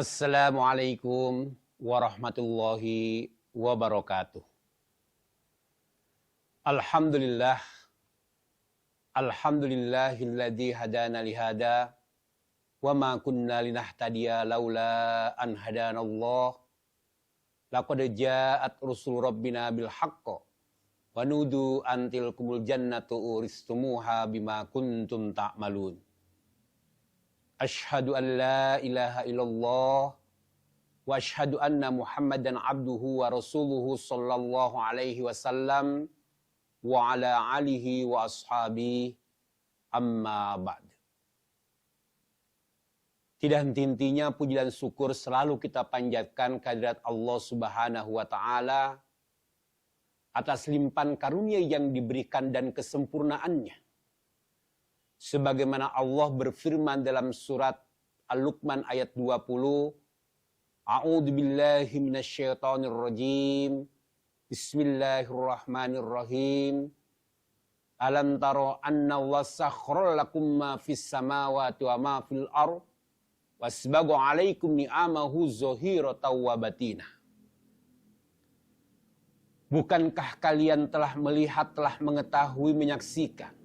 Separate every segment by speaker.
Speaker 1: Assalamualaikum warahmatullahi wabarakatuh. Alhamdulillah, alhamdulillahilladzi hadana lihada, wa ma kunna linahtadiya laula an hadanallah. Laqad ja'at rusul rabbina bil haqqi, wa nudu an tilkumul jannatu uristumuha bima kuntum ta'malun. Asyhadu an la ilaha illallah wa asyhadu anna Muhammadan abduhu wa rasuluhu sallallahu alaihi wasallam wa ala alihi wa ashabihi amma ba'd. Tidak henti-hentinya puji dan syukur selalu kita panjatkan kehadirat Allah Subhanahu wa taala atas limpahan karunia yang diberikan dan kesempurnaannya. Sebagaimana Allah berfirman dalam surat Al-Luqman ayat 20, A'udzu billahi minasyaitonir rajim. Bismillahirrahmanirrahim. Alam taro anna Allah sakhkhara lakum ma fis samawati wa ma fil ardh wasbagu 'alaikum ni'amahu zahiratan wa batinah. Bukankah kalian telah melihat, telah mengetahui, menyaksikan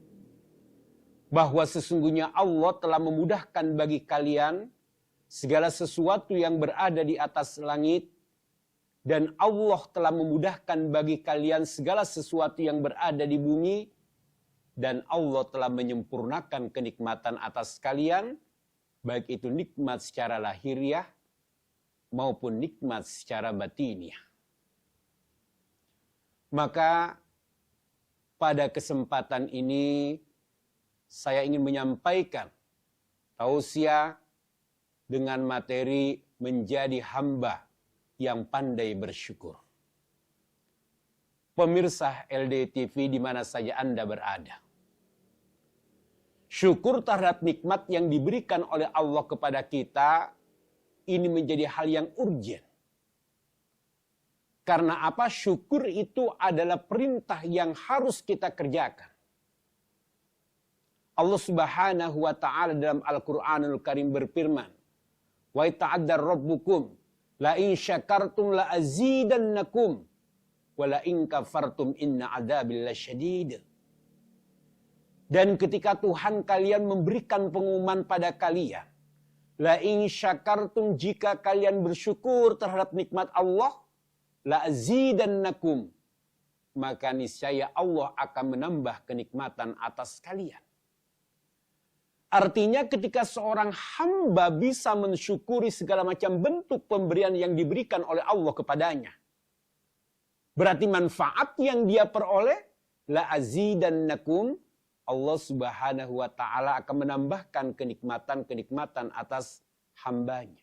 Speaker 1: bahwa sesungguhnya Allah telah memudahkan bagi kalian segala sesuatu yang berada di atas langit, dan Allah telah memudahkan bagi kalian segala sesuatu yang berada di bumi, dan Allah telah menyempurnakan kenikmatan atas kalian, baik itu nikmat secara lahiriah maupun nikmat secara batiniah. Maka pada kesempatan ini saya ingin menyampaikan tausiah dengan materi menjadi hamba yang pandai bersyukur. Pemirsa LDTV di mana saja Anda berada. Syukur terhadap nikmat yang diberikan oleh Allah kepada kita ini menjadi hal yang urgen. Karena apa? Syukur itu adalah perintah yang harus kita kerjakan. Allah Subhanahu wa taala dalam Al-Qur'anul Karim berfirman, "Wa ta'addar rabbukum la in syakartum la azidannakum wa la in kafartum inna adzabil lasyadid." Dan ketika Tuhan kalian memberikan pengumuman pada kalian, la in syakartum, jika kalian bersyukur terhadap nikmat Allah, la azidannakum, maka niscaya Allah akan menambah kenikmatan atas kalian. Artinya ketika seorang hamba bisa mensyukuri segala macam bentuk pemberian yang diberikan oleh Allah kepadanya, berarti manfaat yang dia peroleh, la azidannakum, Allah Subhanahu wa taala akan menambahkan kenikmatan-kenikmatan atas hambanya.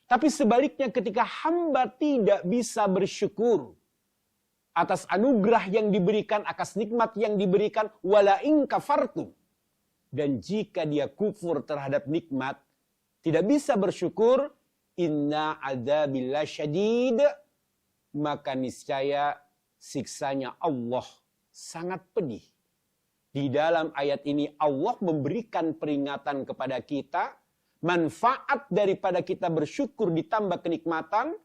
Speaker 1: Tapi sebaliknya ketika hamba tidak bisa bersyukur atas anugerah yang diberikan, atas nikmat yang diberikan, wala in kafartum, dan jika dia kufur terhadap nikmat, tidak bisa bersyukur, inna adzabil lasyadid, maka niscaya siksanya Allah sangat pedih. Di dalam ayat ini Allah memberikan peringatan kepada kita, manfaat daripada kita bersyukur ditambah kenikmatan,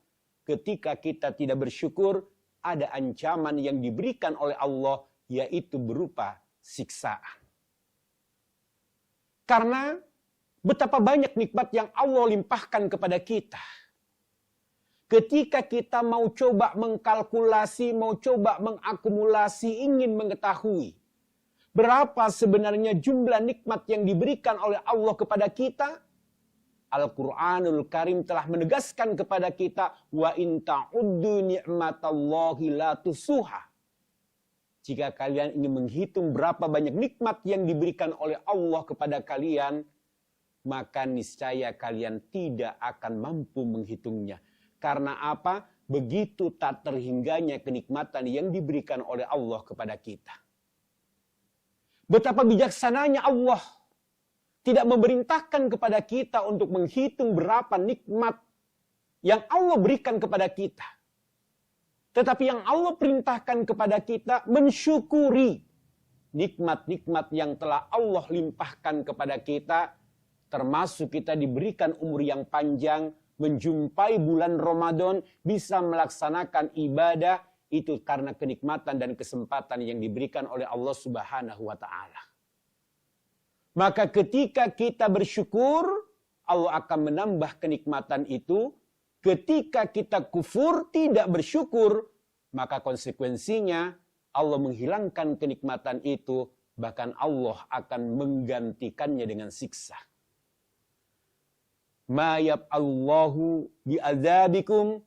Speaker 1: ketika kita tidak bersyukur, ada ancaman yang diberikan oleh Allah, yaitu berupa siksaan. Karena betapa banyak nikmat yang Allah limpahkan kepada kita. Ketika kita mau coba mengkalkulasi, mau coba mengakumulasi, ingin mengetahui berapa sebenarnya jumlah nikmat yang diberikan oleh Allah kepada kita, Al-Quranul Karim telah menegaskan kepada kita, wa in ta'uddu ni'matallahi la tusuha. Jika kalian ingin menghitung berapa banyak nikmat yang diberikan oleh Allah kepada kalian, maka niscaya kalian tidak akan mampu menghitungnya. Karena apa? Begitu tak terhingganya kenikmatan yang diberikan oleh Allah kepada kita. Betapa bijaksananya Allah tidak memerintahkan kepada kita untuk menghitung berapa nikmat yang Allah berikan kepada kita. Tetapi yang Allah perintahkan kepada kita mensyukuri nikmat-nikmat yang telah Allah limpahkan kepada kita, termasuk kita diberikan umur yang panjang, menjumpai bulan Ramadan, bisa melaksanakan ibadah, itu karena kenikmatan dan kesempatan yang diberikan oleh Allah Subhanahu wa Ta'ala. Maka ketika kita bersyukur, Allah akan menambah kenikmatan itu. Ketika kita kufur, tidak bersyukur, maka konsekuensinya Allah menghilangkan kenikmatan itu. Bahkan Allah akan menggantikannya dengan siksa. Ma yab'allahu bi'adzabikum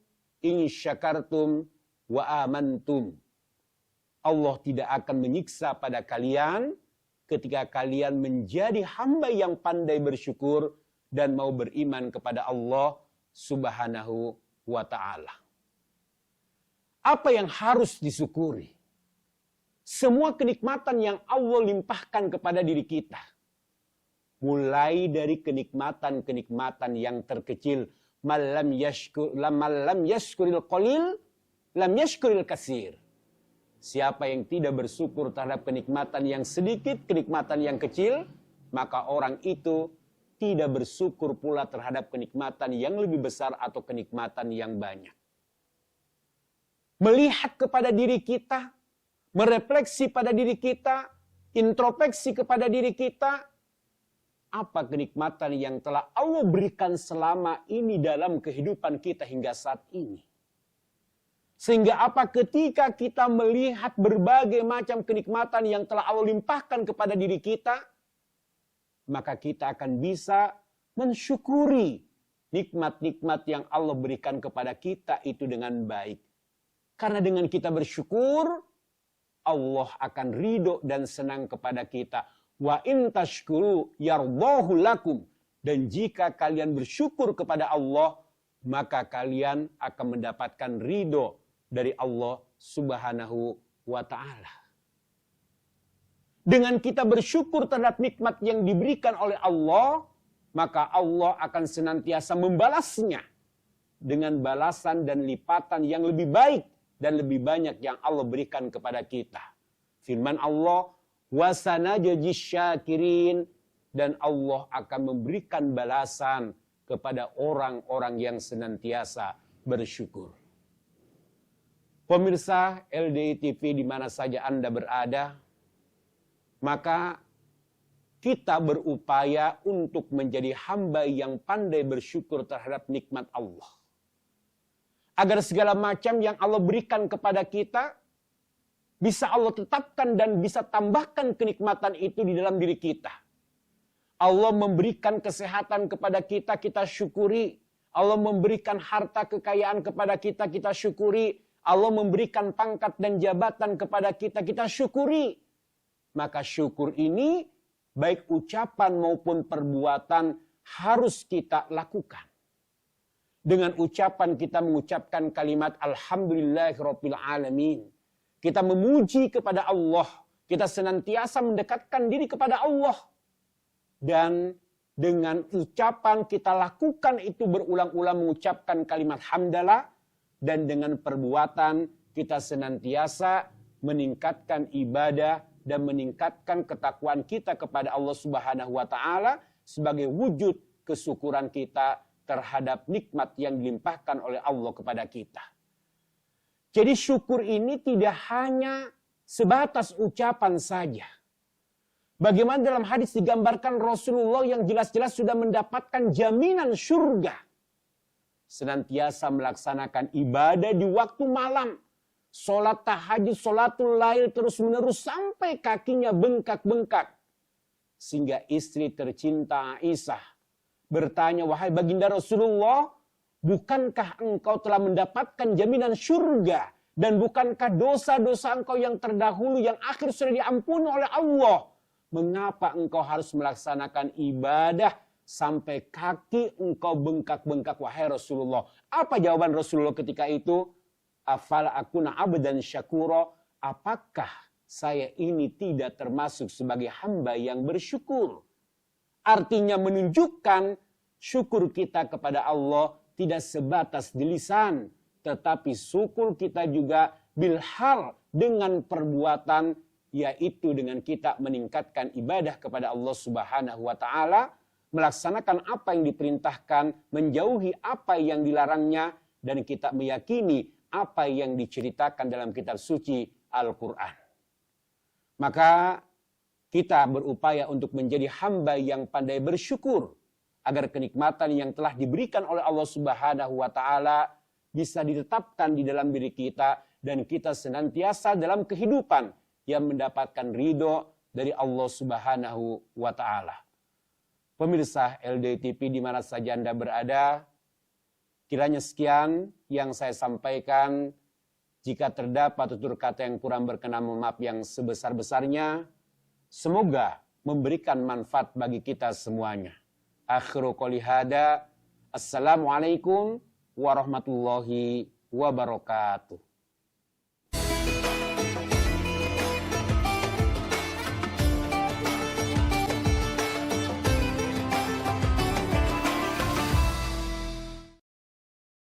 Speaker 1: in syakartum wa amantum. Allah tidak akan menyiksa pada kalian ketika kalian menjadi hamba yang pandai bersyukur dan mau beriman kepada Allah Subhanahu wa Ta'ala. Apa yang harus disyukuri? Semua kenikmatan yang Allah limpahkan kepada diri kita. Mulai dari kenikmatan-kenikmatan yang terkecil. Malam yashkuril qalil, lam yashkuril kasir. Siapa yang tidak bersyukur terhadap kenikmatan yang sedikit, kenikmatan yang kecil, maka orang itu tidak bersyukur pula terhadap kenikmatan yang lebih besar atau kenikmatan yang banyak. Melihat kepada diri kita, merefleksi pada diri kita, introspeksi kepada diri kita, apa kenikmatan yang telah Allah berikan selama ini dalam kehidupan kita hingga saat ini. Sehingga apa ketika kita melihat berbagai macam kenikmatan yang telah Allah limpahkan kepada diri kita, maka kita akan bisa mensyukuri nikmat-nikmat yang Allah berikan kepada kita itu dengan baik. Karena dengan kita bersyukur, Allah akan ridho dan senang kepada kita. Wa in tashkuru yardahu lakum. Dan jika kalian bersyukur kepada Allah, maka kalian akan mendapatkan ridho dari Allah Subhanahu wa Ta'ala. Dengan kita bersyukur terhadap nikmat yang diberikan oleh Allah, maka Allah akan senantiasa membalasnya dengan balasan dan lipatan yang lebih baik dan lebih banyak yang Allah berikan kepada kita. Firman Allah, wasanajzi syakirin, dan Allah akan memberikan balasan kepada orang-orang yang senantiasa bersyukur. Pemirsa LDI TV di mana saja Anda berada, maka kita berupaya untuk menjadi hamba yang pandai bersyukur terhadap nikmat Allah. Agar segala macam yang Allah berikan kepada kita, bisa Allah tetapkan dan bisa tambahkan kenikmatan itu di dalam diri kita. Allah memberikan kesehatan kepada kita, kita syukuri. Allah memberikan harta kekayaan kepada kita, kita syukuri. Allah memberikan pangkat dan jabatan kepada kita, kita syukuri. Maka syukur ini, baik ucapan maupun perbuatan, harus kita lakukan. Dengan ucapan kita mengucapkan kalimat Alhamdulillahirabbil alamin. Kita memuji kepada Allah. Kita senantiasa mendekatkan diri kepada Allah. Dan dengan ucapan kita lakukan itu berulang-ulang mengucapkan kalimat hamdalah. Dan dengan perbuatan kita senantiasa meningkatkan ibadah dan meningkatkan ketakwaan kita kepada Allah Subhanahu wa Ta'ala sebagai wujud kesyukuran kita terhadap nikmat yang dilimpahkan oleh Allah kepada kita. Jadi syukur ini tidak hanya sebatas ucapan saja. Bagaimana dalam hadis digambarkan Rasulullah yang jelas-jelas sudah mendapatkan jaminan surga. Senantiasa melaksanakan ibadah di waktu malam. Sholat tahajud, sholatul lail terus-menerus sampai kakinya bengkak-bengkak. Sehingga istri tercinta Aisyah bertanya, wahai baginda Rasulullah, bukankah engkau telah mendapatkan jaminan surga? Dan bukankah dosa-dosa engkau yang terdahulu, yang akhir sudah diampuni oleh Allah? Mengapa engkau harus melaksanakan ibadah sampai kaki engkau bengkak-bengkak, wahai Rasulullah? Apa jawaban Rasulullah ketika itu? Afala akuna abdan syakura, apakah saya ini tidak termasuk sebagai hamba yang bersyukur? Artinya menunjukkan syukur kita kepada Allah tidak sebatas di lisan, tetapi syukur kita juga bilhal dengan perbuatan, yaitu dengan kita meningkatkan ibadah kepada Allah Subhanahu wa Ta'ala, melaksanakan apa yang diperintahkan, menjauhi apa yang dilarangnya, dan kita meyakini apa yang diceritakan dalam kitab suci Al-Quran. Maka kita berupaya untuk menjadi hamba yang pandai bersyukur agar kenikmatan yang telah diberikan oleh Allah Subhanahu wa taala bisa ditetapkan di dalam diri kita dan kita senantiasa dalam kehidupan yang mendapatkan ridho dari Allah Subhanahu wa taala. Pemirsa LDTV di mana saja Anda berada, kiranya sekian yang saya sampaikan. Jika terdapat tutur kata yang kurang berkenan, mohon maaf yang sebesar-besarnya. Semoga memberikan manfaat bagi kita semuanya. Akhiru qouli hada. Assalamualaikum warahmatullahi wabarakatuh.